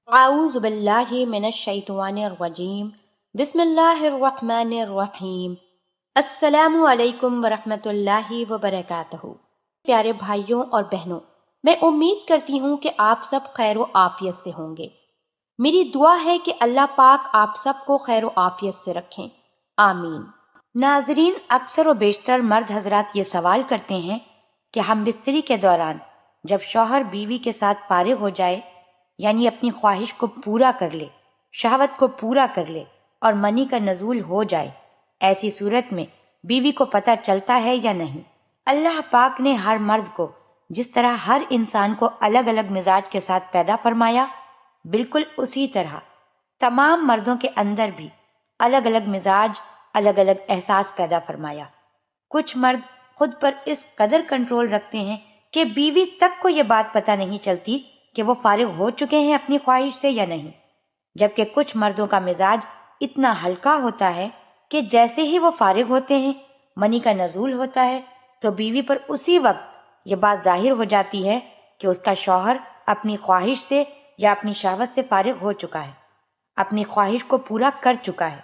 اعوذ باللہ من الشیطان الرجیم بسم اللہ الرحمن الرحیم السلام علیکم ورحمۃ اللہ وبرکاتہ۔ پیارے بھائیوں اور بہنوں، میں امید کرتی ہوں کہ آپ سب خیر و عافیت سے ہوں گے۔ میری دعا ہے کہ اللہ پاک آپ سب کو خیر و عافیت سے رکھیں، آمین۔ ناظرین، اکثر و بیشتر مرد حضرات یہ سوال کرتے ہیں کہ ہم بستری کے دوران جب شوہر بیوی کے ساتھ فارغ ہو جائے، یعنی اپنی خواہش کو پورا کر لے، شہوت کو پورا کر لے اور منی کا نزول ہو جائے، ایسی صورت میں بیوی کو پتہ چلتا ہے یا نہیں؟ اللہ پاک نے ہر مرد کو جس طرح ہر انسان کو الگ الگ مزاج کے ساتھ پیدا فرمایا، بالکل اسی طرح تمام مردوں کے اندر بھی الگ الگ مزاج، الگ الگ احساس پیدا فرمایا۔ کچھ مرد خود پر اس قدر کنٹرول رکھتے ہیں کہ بیوی تک کو یہ بات پتہ نہیں چلتی کہ وہ فارغ ہو چکے ہیں اپنی خواہش سے یا نہیں، جبکہ کچھ مردوں کا مزاج اتنا ہلکا ہوتا ہے کہ جیسے ہی وہ فارغ ہوتے ہیں، منی کا نزول ہوتا ہے، تو بیوی پر اسی وقت یہ بات ظاہر ہو جاتی ہے کہ اس کا شوہر اپنی خواہش سے یا اپنی شہوت سے فارغ ہو چکا ہے، اپنی خواہش کو پورا کر چکا ہے۔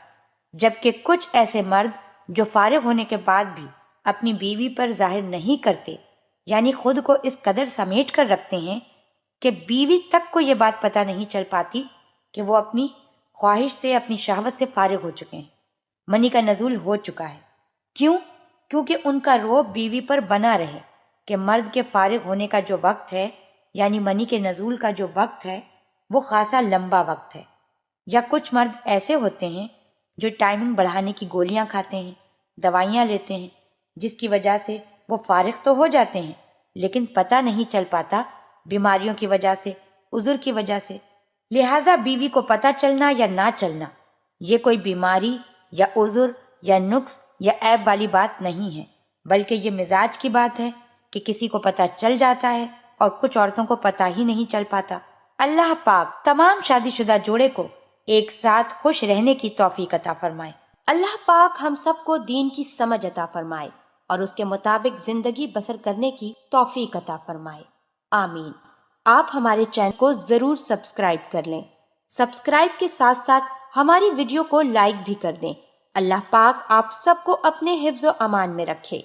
جبکہ کچھ ایسے مرد جو فارغ ہونے کے بعد بھی اپنی بیوی پر ظاہر نہیں کرتے، یعنی خود کو اس قدر سمیٹ کر رکھتے ہیں کہ بیوی تک کو یہ بات پتہ نہیں چل پاتی کہ وہ اپنی خواہش سے، اپنی شہوت سے فارغ ہو چکے ہیں، منی کا نزول ہو چکا ہے۔ کیوں؟ کیونکہ ان کا رعب بیوی پر بنا رہے کہ مرد کے فارغ ہونے کا جو وقت ہے، یعنی منی کے نزول کا جو وقت ہے، وہ خاصا لمبا وقت ہے۔ یا کچھ مرد ایسے ہوتے ہیں جو ٹائمنگ بڑھانے کی گولیاں کھاتے ہیں، دوائیاں لیتے ہیں، جس کی وجہ سے وہ فارغ تو ہو جاتے ہیں لیکن پتہ نہیں چل پاتا، بیماریوں کی وجہ سے، عذر کی وجہ سے۔ لہٰذا بیوی کو پتہ چلنا یا نہ چلنا یہ کوئی بیماری یا عذر یا نقص یا عیب والی بات نہیں ہے، بلکہ یہ مزاج کی بات ہے کہ کسی کو پتہ چل جاتا ہے اور کچھ عورتوں کو پتہ ہی نہیں چل پاتا۔ اللہ پاک تمام شادی شدہ جوڑے کو ایک ساتھ خوش رہنے کی توفیق عطا فرمائے۔ اللہ پاک ہم سب کو دین کی سمجھ عطا فرمائے اور اس کے مطابق زندگی بسر کرنے کی توفیق عطا فرمائے، آمین۔ آپ ہمارے چینل کو ضرور سبسکرائب کر لیں۔ سبسکرائب کے ساتھ ساتھ ہماری ویڈیو کو لائک بھی کر دیں۔ اللہ پاک آپ سب کو اپنے حفظ و امان میں رکھے۔